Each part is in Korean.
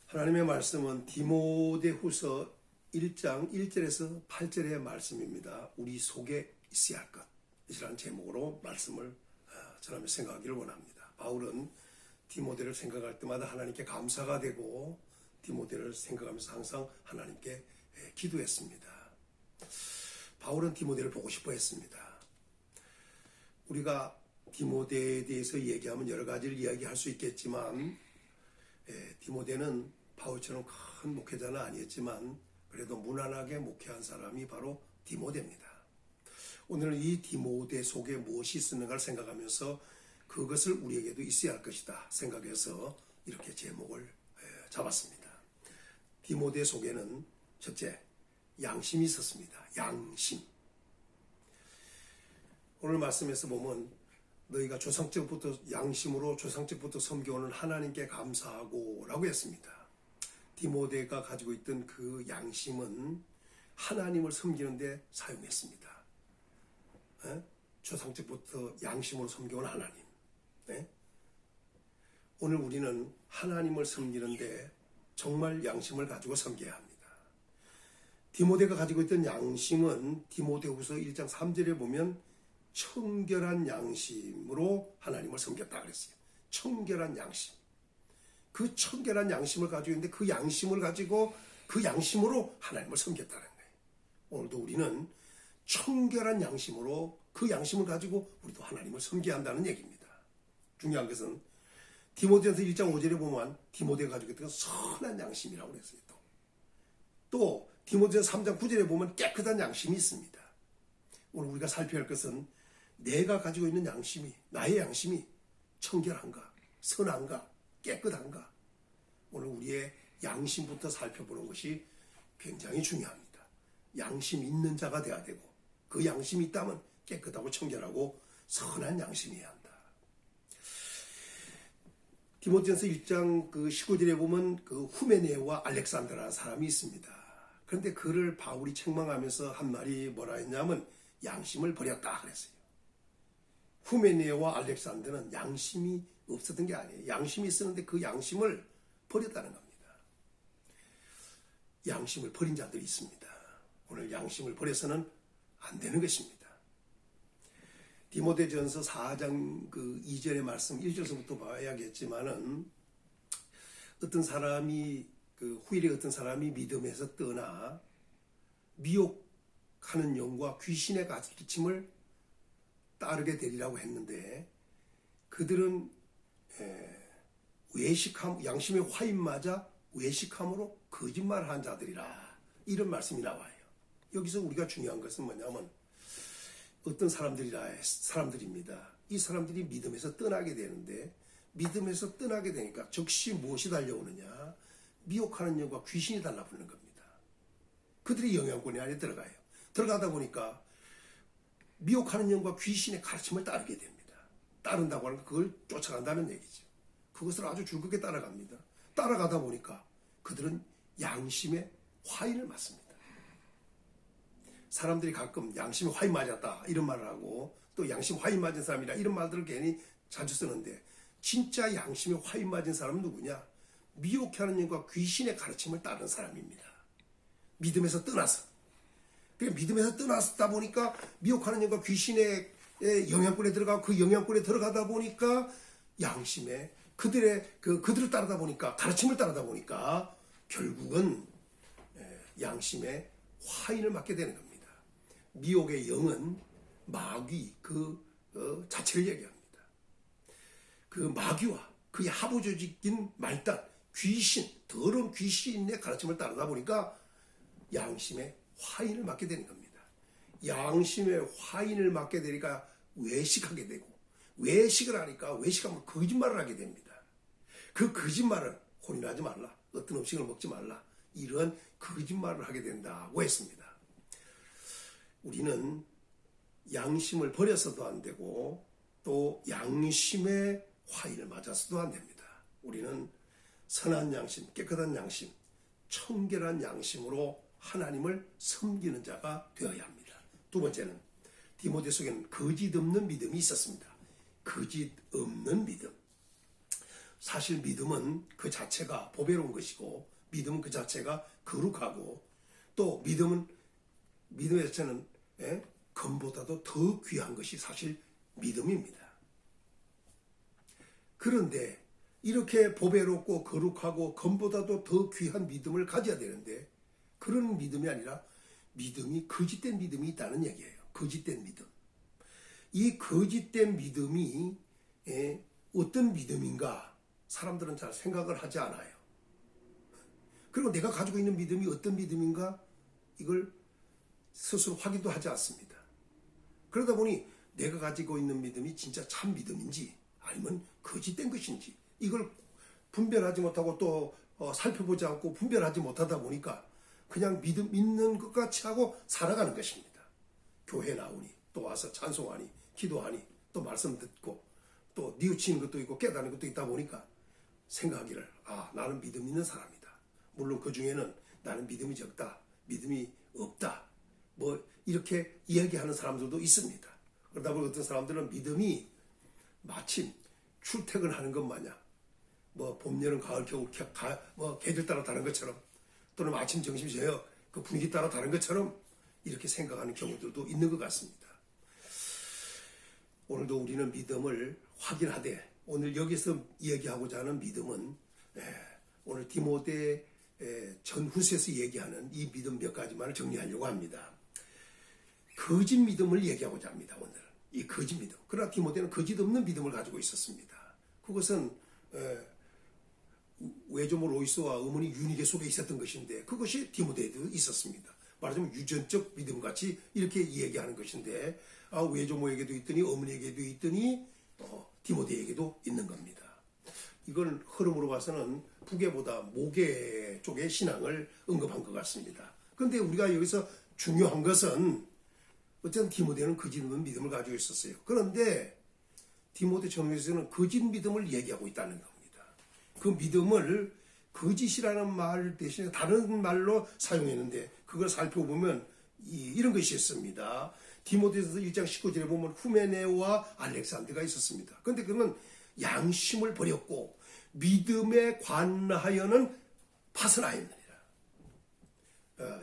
하나님의 말씀은 디모데후서 1장 1절에서 8절의 말씀입니다. 우리 속에 있어야 할 것이라는 제목으로 말씀을 전하며 생각하기를 원합니다. 바울은 디모데를 생각할 때마다 하나님께 감사가 되고 디모데를 생각하면서 항상 하나님께 기도했습니다. 바울은 디모데를 보고 싶어 했습니다. 우리가 디모데에 대해서 얘기하면 여러 가지를 이야기할 수 있겠지만 디모데는 바울처럼 큰 목회자는 아니었지만 그래도 무난하게 목회한 사람이 바로 디모데입니다. 오늘은 이 디모데 속에 무엇이 있었는가를 생각하면서 그것을 우리에게도 있어야 할 것이다 생각해서 이렇게 제목을 잡았습니다. 디모데 속에는 첫째, 양심이 있었습니다. 양심. 오늘 말씀에서 보면 너희가 조상적부터 양심으로 조상적부터 섬겨오는 하나님께 감사하고 라고 했습니다. 디모데가 가지고 있던 그 양심은 하나님을 섬기는 데 사용했습니다. 조상적부터 양심으로 섬겨온 하나님. 오늘 우리는 하나님을 섬기는데 정말 양심을 가지고 섬겨야 합니다. 디모데가 가지고 있던 양심은 디모데후서 1장 3절에 보면 청결한 양심으로 하나님을 섬겼다 그랬어요. 청결한 양심. 그 청결한 양심을 가지고 있는데 그 양심을 가지고 그 양심으로 하나님을 섬겼다는 거예요. 오늘도 우리는 청결한 양심으로 그 양심을 가지고 우리도 하나님을 섬겨야 한다는 얘기입니다. 중요한 것은 디모데전서 1장 5절에 보면 디모데가 가지고 있던 선한 양심이라고 그랬어요. 또 디모데전서 3장 9절에 보면 깨끗한 양심이 있습니다. 오늘 우리가 살펴야 할 것은 내가 가지고 있는 양심이, 나의 양심이 청결한가, 선한가, 깨끗한가. 오늘 우리의 양심부터 살펴보는 것이 굉장히 중요합니다. 양심 있는 자가 돼야 되고 그 양심이 있다면 깨끗하고 청결하고 선한 양심이어야 한다. 디모데전서 1장 19절에 보면 그 후메네와 알렉산더라는 사람이 있습니다. 그런데 그를 바울이 책망하면서 한 말이 뭐라 했냐면 양심을 버렸다 그랬어요. 후메네와 알렉산더는 양심이 없었던 게 아니에요. 양심이 있었는데 그 양심을 버렸다는 겁니다. 양심을 버린 자들이 있습니다. 오늘 양심을 버려서는 안 되는 것입니다. 디모데전서 4장 2절의 말씀 1절서부터 봐야겠지만은 어떤 사람이 후일에 어떤 사람이 믿음에서 떠나 미혹하는 영과 귀신의 가르침을 따르게 되리라고 했는데 그들은 양심의 화인 맞아 외식함으로 거짓말한 자들이라 이런 말씀이 나와요. 여기서 우리가 중요한 것은 뭐냐면 어떤 사람들입니다. 이 사람들이 믿음에서 떠나게 되는데 믿음에서 떠나게 되니까 즉시 무엇이 달려오느냐, 미혹하는 영과 귀신이 달라붙는 겁니다. 그들이 영향권이 안에 들어가요. 들어가다 보니까 미혹하는 영과 귀신의 가르침을 따르게 됩니다. 따른다고 하는 건 그걸 쫓아간다는 얘기죠. 그것을 아주 즐겁게 따라갑니다. 따라가다 보니까 그들은 양심의 화인을 맞습니다. 사람들이 가끔 양심의 화인 맞았다 이런 말을 하고 또 양심 화인 맞은 사람이라 이런 말들을 괜히 자주 쓰는데 진짜 양심의 화인 맞은 사람은 누구냐? 미혹하는 영과 귀신의 가르침을 따르는 사람입니다. 믿음에서 떠나서. 그러니까 믿음에서 떠났다 보니까 미혹하는 영과 귀신의 영향권에 들어가고 그 영향권에 들어가다 보니까 양심에 그들을 따르다 보니까 가르침을 따르다 보니까 결국은 양심에 화인을 맞게 되는 겁니다. 미혹의 영은 마귀 자체를 얘기합니다. 그 마귀와 그의 하부조직인 말단 귀신, 더러운 귀신의 가르침을 따르다 보니까 양심에 화인을 맞게 되는 겁니다. 양심에 화인을 맞게 되니까 외식하게 되고 외식을 하니까 외식하면 거짓말을 하게 됩니다. 그 거짓말은 혼인하지 말라, 어떤 음식을 먹지 말라 이런 거짓말을 하게 된다고 했습니다. 우리는 양심을 버려서도 안 되고 또 양심의 화인을 맞아서도 안 됩니다. 우리는 선한 양심, 깨끗한 양심, 청결한 양심으로 하나님을 섬기는 자가 되어야 합니다. 두 번째는 디모데 속에는 거짓 없는 믿음이 있었습니다. 거짓 없는 믿음. 사실 믿음은 그 자체가 보배로운 것이고 믿음은 그 자체가 거룩하고 또 믿음의 자체는 금보다도 더 귀한 것이 사실 믿음입니다. 그런데 이렇게 보배롭고 거룩하고 금보다도 더 귀한 믿음을 가져야 되는데 그런 믿음이 아니라 믿음이 거짓된 믿음이 있다는 얘기예요. 거짓된 믿음. 이 거짓된 믿음이 어떤 믿음인가 사람들은 잘 생각을 하지 않아요. 그리고 내가 가지고 있는 믿음이 어떤 믿음인가 이걸 스스로 확인도 하지 않습니다. 그러다 보니 내가 가지고 있는 믿음이 진짜 참 믿음인지 아니면 거짓된 것인지 이걸 분별하지 못하고 또 살펴보지 않고 분별하지 못하다 보니까 그냥 믿음 있는 것 같이 하고 살아가는 것입니다. 교회 나오니 또 와서 찬송하니 기도하니 또 말씀 듣고 또 뉘우치는 것도 있고 깨닫는 것도 있다 보니까 생각하기를 나는 믿음 있는 사람이다. 물론 그 중에는 나는 믿음이 적다. 믿음이 없다. 뭐 이렇게 이야기하는 사람들도 있습니다. 그러다 보니 어떤 사람들은 믿음이 마침 출퇴근하는 것 마냥 뭐 봄, 여름, 가을, 겨울 계절 따라 다른 것처럼 또는 아침, 점심, 저녁 그 분위기 따라 다른 것처럼 이렇게 생각하는 경우들도 있는 것 같습니다. 오늘도 우리는 믿음을 확인하되 오늘 여기서 이야기하고자 하는 믿음은 오늘 디모데 전후서에서 얘기하는 이 믿음 몇 가지만을 정리하려고 합니다. 거짓 믿음을 얘기하고자 합니다. 오늘 이 거짓 믿음. 그러나 디모데는 거짓 없는 믿음을 가지고 있었습니다. 그것은 외조모 로이스와 어머니 유니게 속에 있었던 것인데 그것이 디모데에도 있었습니다. 말하자면 유전적 믿음같이 이렇게 얘기하는 것인데 외조모에게도 있더니 어머니에게도 있더니 디모데에게도 있는 겁니다. 이건 흐름으로 봐서는 부계보다 모계 쪽의 신앙을 언급한 것 같습니다. 그런데 우리가 여기서 중요한 것은 어쨌든 디모데는 거짓 없는 믿음을 가지고 있었어요. 그런데 디모데 전후서에서는 거짓 믿음을 얘기하고 있다는 겁니다. 그 믿음을 거짓이라는 말 대신에 다른 말로 사용했는데 그걸 살펴보면 이런 것이 있습니다. 디모데전서 1장 19절에 보면 후메네와 알렉산더가 있었습니다. 그런데 그는 양심을 버렸고 믿음에 관하여는 파선하였느니라.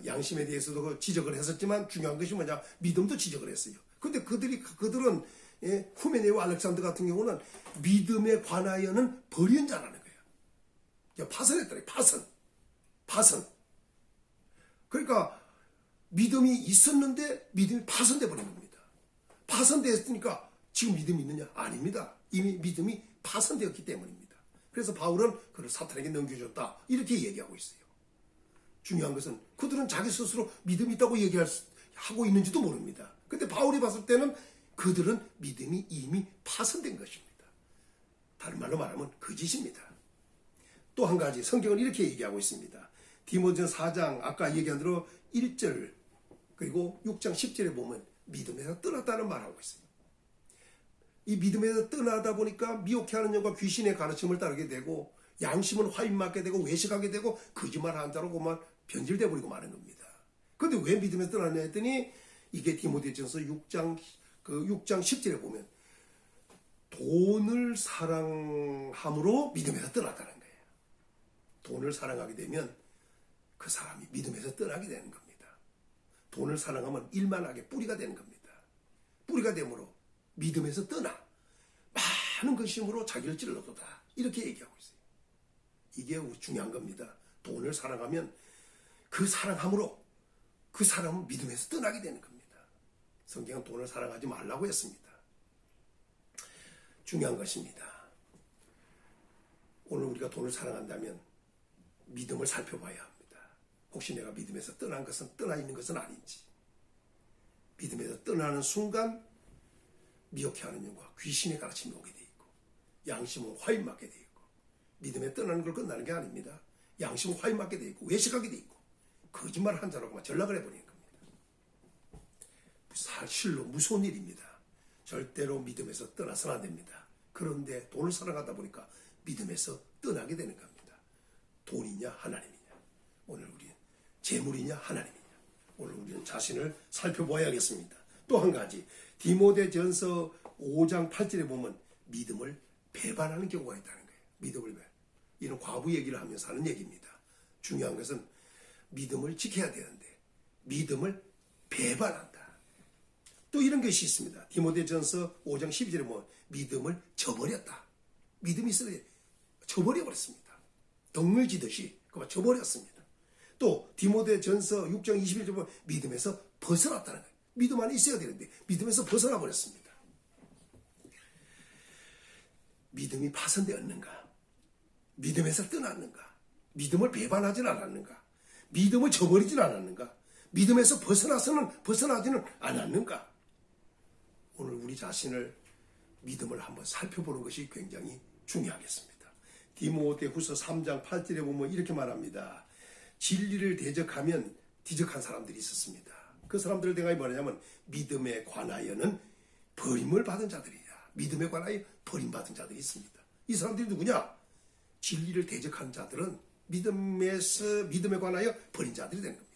양심에 대해서도 지적을 했었지만 중요한 것이 뭐냐 믿음도 지적을 했어요. 그런데 그들은 후메네와 알렉산더 같은 경우는 믿음에 관하여는 버린 자라는 거예요. 파선했더니 파선. 그러니까 믿음이 있었는데 믿음이 파선돼 버린 겁니다. 파선되었으니까 지금 믿음이 있느냐? 아닙니다. 이미 믿음이 파선되었기 때문입니다. 그래서 바울은 그를 사탄에게 넘겨줬다. 이렇게 얘기하고 있어요. 중요한 것은 그들은 자기 스스로 믿음이 있다고 얘기하고 있는지도 모릅니다. 근데 바울이 봤을 때는 그들은 믿음이 이미 파선된 것입니다. 다른 말로 말하면 거짓입니다. 또 한 가지 성경은 이렇게 얘기하고 있습니다. 디모데전서 4장 아까 얘기한 대로 1절 그리고 6장 10절에 보면 믿음에서 떠났다는 말하고 있어요. 이 믿음에서 떠나다 보니까 미혹해하는 영과 귀신의 가르침을 따르게 되고 양심은 화인맞게 되고 외식하게 되고 거짓말하는 자로만 변질돼 버리고 마는 겁니다. 그런데 왜 믿음에서 떠나냐 했더니 이게 디모데전서 6장 10절에 보면 돈을 사랑함으로 믿음에서 떠났다는 거예요. 돈을 사랑하게 되면 그 사람이 믿음에서 떠나게 되는 겁니다. 돈을 사랑하면 일만하게 뿌리가 되는 겁니다. 뿌리가 되므로 믿음에서 떠나 많은 것임으로 자기를 찔러도다. 이렇게 얘기하고 있어요. 이게 중요한 겁니다. 돈을 사랑하면 그 사랑함으로 그 사람은 믿음에서 떠나게 되는 겁니다. 성경은 돈을 사랑하지 말라고 했습니다. 중요한 것입니다. 오늘 우리가 돈을 사랑한다면 믿음을 살펴봐야 합니다. 혹시 내가 믿음에서 떠나 있는 것은 아닌지. 믿음에서 떠나는 순간 미혹해하는 영과 귀신의 가르침이 오게 돼 있고 양심은 화인맞게 돼 있고 믿음에 떠나는 걸 끝나는 게 아닙니다. 양심은 화인맞게 돼 있고 외식하게 돼 있고 거짓말을 한 자라고만 전락을 해버리는 겁니다. 사실로 무서운 일입니다. 절대로 믿음에서 떠나서는 안 됩니다. 그런데 돈을 사랑하다 보니까 믿음에서 떠나게 되는 겁니다. 돈이냐 하나님이냐. 오늘 우리는 재물이냐 하나님이냐. 오늘 우리는 자신을 살펴봐야겠습니다. 또 한 가지 디모데전서 5장 8절에 보면 믿음을 배반하는 경우가 있다는 거예요. 믿음을 이런 과부 얘기를 하면서 하는 얘기입니다. 중요한 것은 믿음을 지켜야 되는데 믿음을 배반한다. 또 이런 것이 있습니다. 디모데전서 5장 12절에 보면 믿음을 저버렸다. 믿음이 있어야 저버려버렸습니다. 덩을 지듯이 그만 저버렸습니다. 또 디모데전서 6장 21절에 보면 믿음에서 벗어났다는 거예요. 믿음 안에 있어야 되는데 믿음에서 벗어나 버렸습니다. 믿음이 파손되었는가? 믿음에서 떠났는가? 믿음을 배반하진 않았는가? 믿음을 저버리진 않았는가? 믿음에서 벗어나지는 않았는가? 오늘 우리 자신을 믿음을 한번 살펴보는 것이 굉장히 중요하겠습니다. 디모데후서 3장 8절에 보면 이렇게 말합니다. 진리를 대적하면 뒤적한 사람들이 있었습니다. 그 사람들을 대하여 뭐냐면 믿음에 관하여는 버림을 받은 자들이다. 믿음에 관하여 버림받은 자들이 있습니다. 이 사람들이 누구냐? 진리를 대적한 자들은 믿음에 관하여 버린 자들이 되는 겁니다.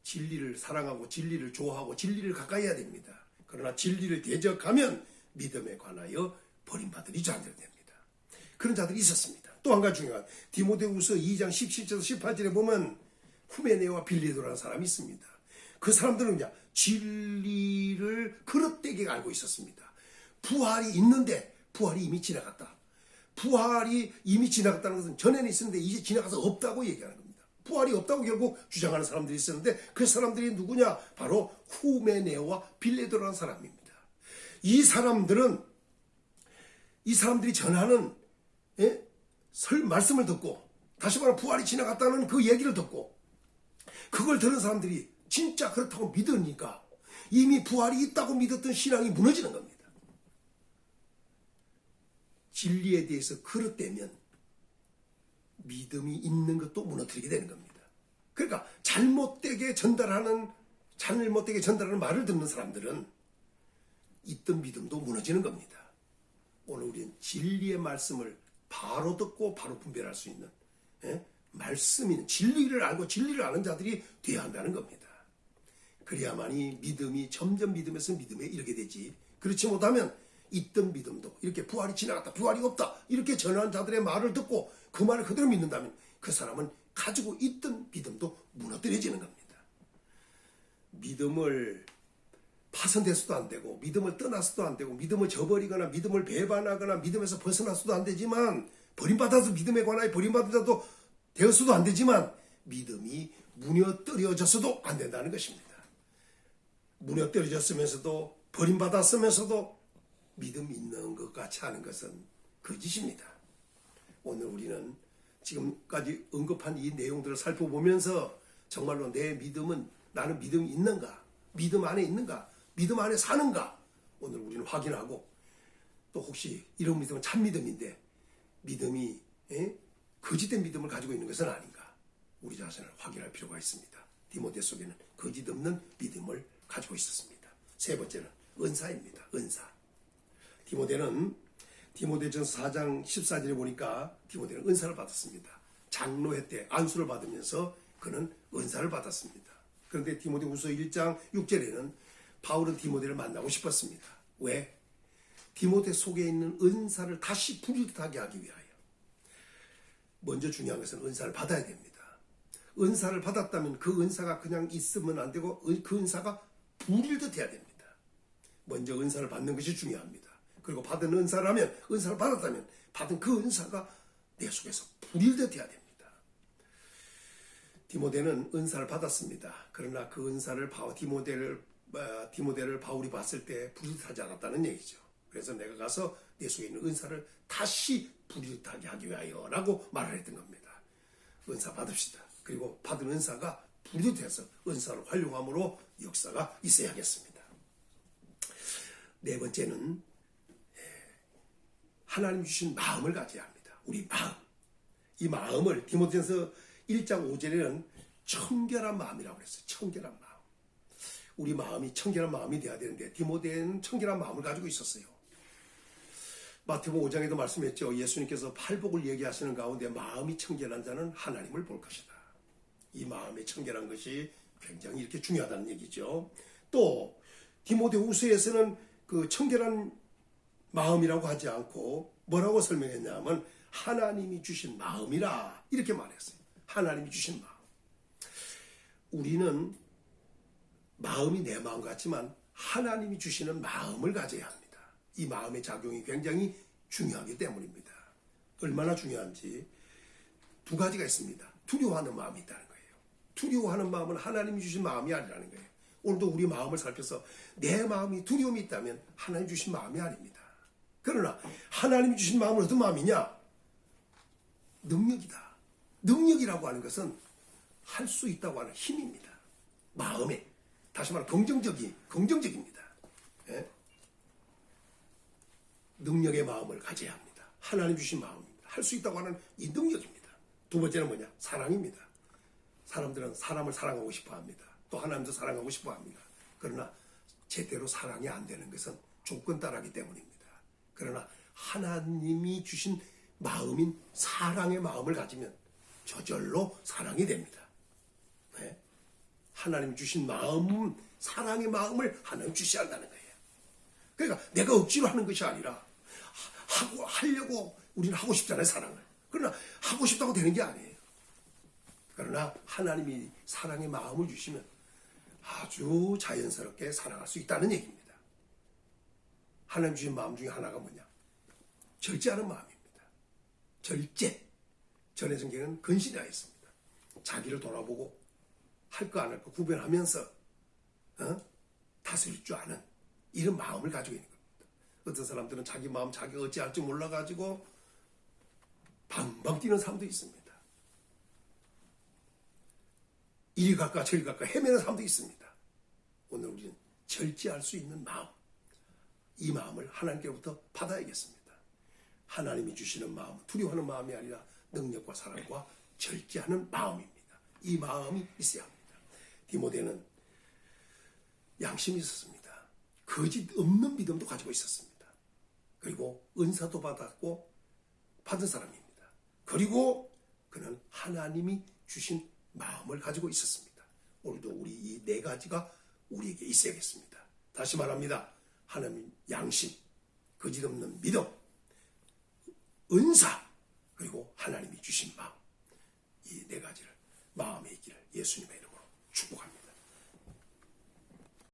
진리를 사랑하고 진리를 좋아하고 진리를 가까이 해야 됩니다. 그러나 진리를 대적하면 믿음에 관하여 버림받은 자들이 됩니다. 그런 자들이 있었습니다. 또 한 가지 중요한 디모데후서 2장 17절에서 18절에 보면 후메네와 빌레도라는 사람이 있습니다. 그 사람들은 그냥 진리를 그릇되게 알고 있었습니다. 부활이 있는데 부활이 이미 지나갔다. 부활이 이미 지나갔다는 것은 전에는 있었는데 이제 지나가서 없다고 얘기하는 겁니다. 부활이 없다고 결국 주장하는 사람들이 있었는데 그 사람들이 누구냐? 바로 후메네와 빌레도라는 사람입니다. 이 사람들이 전하는 말씀을 듣고 다시 말하면 부활이 지나갔다는 그 얘기를 듣고 그걸 들은 사람들이 진짜 그렇다고 믿으니까 이미 부활이 있다고 믿었던 신앙이 무너지는 겁니다. 진리에 대해서 그릇되면 믿음이 있는 것도 무너뜨리게 되는 겁니다. 그러니까 잘못되게 전달하는 말을 듣는 사람들은 있던 믿음도 무너지는 겁니다. 오늘 우리는 진리의 말씀을 바로 듣고 바로 분별할 수 있는 말씀인 진리를 알고 진리를 아는 자들이 되어야 한다는 겁니다. 그래야만이 믿음이 점점 믿음에서 믿음에 이르게 되지. 그렇지 못하면 있던 믿음도 이렇게 부활이 지나갔다, 부활이 없다 이렇게 전하는 자들의 말을 듣고 그 말을 그대로 믿는다면 그 사람은 가지고 있던 믿음도 무너뜨려지는 겁니다. 믿음을 파손돼서도 안 되고 믿음을 떠나서도 안 되고 믿음을 저버리거나 믿음을 배반하거나 믿음에서 벗어나서도 안 되지만 버림받아서 믿음에 관하여 버림받은 자도 되었어도 안 되지만 믿음이 무너뜨려져서도 안 된다는 것입니다. 무너뜨려졌으면서도 버림받았으면서도 믿음 있는 것 같이 하는 것은 거짓입니다. 오늘 우리는 지금까지 언급한 이 내용들을 살펴보면서 정말로 내 믿음은 나는 믿음이 있는가? 믿음 안에 있는가? 믿음 안에 사는가? 오늘 우리는 확인하고 또 혹시 이런 믿음은 참 믿음인데 믿음이 거짓된 믿음을 가지고 있는 것은 아닌가? 우리 자신을 확인할 필요가 있습니다. 디모데 속에는 거짓 없는 믿음을 가지고 있었습니다. 세 번째는 은사입니다. 은사. 디모데전서 4장 14절에 보니까 디모데는 은사를 받았습니다. 장로회 때 안수를 받으면서 그는 은사를 받았습니다. 그런데 디모데후서 1장 6절에는 바울은 디모데를 만나고 싶었습니다. 왜? 디모데 속에 있는 은사를 다시 불일하게 하기 위하여. 먼저 중요한 것은 은사를 받아야 됩니다. 은사를 받았다면 그 은사가 그냥 있으면 안 되고 그 은사가 불일듯해야 됩니다. 먼저 은사를 받는 것이 중요합니다. 그리고 받은 은사라면 은사를 받았다면 받은 그 은사가 내 속에서 불일듯해야 됩니다. 디모데는 은사를 받았습니다. 그러나 그 은사를 디모데를 바울이 봤을 때 불일듯하지 않았다는 얘기죠. 그래서 내가 가서 내 속에 있는 은사를 다시 불일듯하게 하기 위하여 라고 말을 했던 겁니다. 은사 받읍시다. 그리고 받은 은사가 불일듯해서 은사를 활용함으로 역사가 있어야겠습니다. 네 번째는 하나님 주신 마음을 가져야 합니다. 우리 마음. 이 마음을 디모데전서 1장 5절에는 청결한 마음이라고 그랬어요. 청결한 마음. 우리 마음이 청결한 마음이 돼야 되는데 디모데는 청결한 마음을 가지고 있었어요. 마태복음 5장에도 말씀했죠. 예수님께서 팔복을 얘기하시는 가운데 마음이 청결한 자는 하나님을 볼 것이다. 이 마음이 청결한 것이 굉장히 이렇게 중요하다는 얘기죠. 또 디모데후서에서는 그 청결한 마음이라고 하지 않고 뭐라고 설명했냐면 하나님이 주신 마음이라 이렇게 말했어요. 하나님이 주신 마음. 우리는 마음이 내 마음 같지만 하나님이 주시는 마음을 가져야 합니다. 이 마음의 작용이 굉장히 중요하기 때문입니다. 얼마나 중요한지 두 가지가 있습니다. 두려워하는 마음이 있다는 거예요. 두려워하는 마음은 하나님이 주신 마음이 아니라는 거예요. 오늘도 우리 마음을 살펴서 내 마음이 두려움이 있다면 하나님 주신 마음이 아닙니다. 그러나 하나님이 주신 마음은 어떤 마음이냐? 능력이다. 능력이라고 하는 것은 할 수 있다고 하는 힘입니다. 마음에. 다시 말해 긍정적입니다. 예? 능력의 마음을 가져야 합니다. 하나님 주신 마음입니다. 할 수 있다고 하는 이 능력입니다. 두 번째는 뭐냐? 사랑입니다. 사람들은 사람을 사랑하고 싶어 합니다. 또 하나님도 사랑하고 싶어 합니다. 그러나 제대로 사랑이 안 되는 것은 조건 따라하기 때문입니다. 그러나 하나님이 주신 마음인 사랑의 마음을 가지면 저절로 사랑이 됩니다. 네? 하나님 주신 마음, 사랑의 마음을 하나님 주셔야 한다는 거예요. 그러니까 내가 억지로 하는 것이 아니라 하려고 우리는 하고 싶잖아요, 사랑을. 그러나 하고 싶다고 되는 게 아니에요. 그러나 하나님이 사랑의 마음을 주시면 아주 자연스럽게 사랑할 수 있다는 얘기입니다. 하나님 주신 마음 중에 하나가 뭐냐? 절제하는 마음입니다. 절제. 전의 성경에는 근신이라 했습니다. 자기를 돌아보고 할 거 안 할 거 구별하면서 다스릴 줄 아는 이런 마음을 가지고 있는 겁니다. 어떤 사람들은 자기 마음 자기가 어찌할지 몰라가지고 방방 뛰는 사람도 있습니다. 이리 갈까 저리 갈까 헤매는 사람도 있습니다. 오늘 우리는 절제할 수 있는 마음, 이 마음을 하나님께로부터 받아야겠습니다. 하나님이 주시는 마음, 두려워하는 마음이 아니라 능력과 사랑과 절제하는 마음입니다. 이 마음이 있어야 합니다. 디모데는 양심이 있었습니다. 거짓 없는 믿음도 가지고 있었습니다. 그리고 은사도 받았고 받은 사람입니다. 그리고 그는 하나님이 주신 마음을 가지고 있었습니다. 오늘도 우리 이 네 가지가 우리에게 있어야겠습니다. 다시 말합니다. 하나님 양심, 거짓 없는 믿음, 은사, 그리고 하나님이 주신 마음, 이 네 가지를 마음에 있기를 예수님의 이름으로 축복합니다.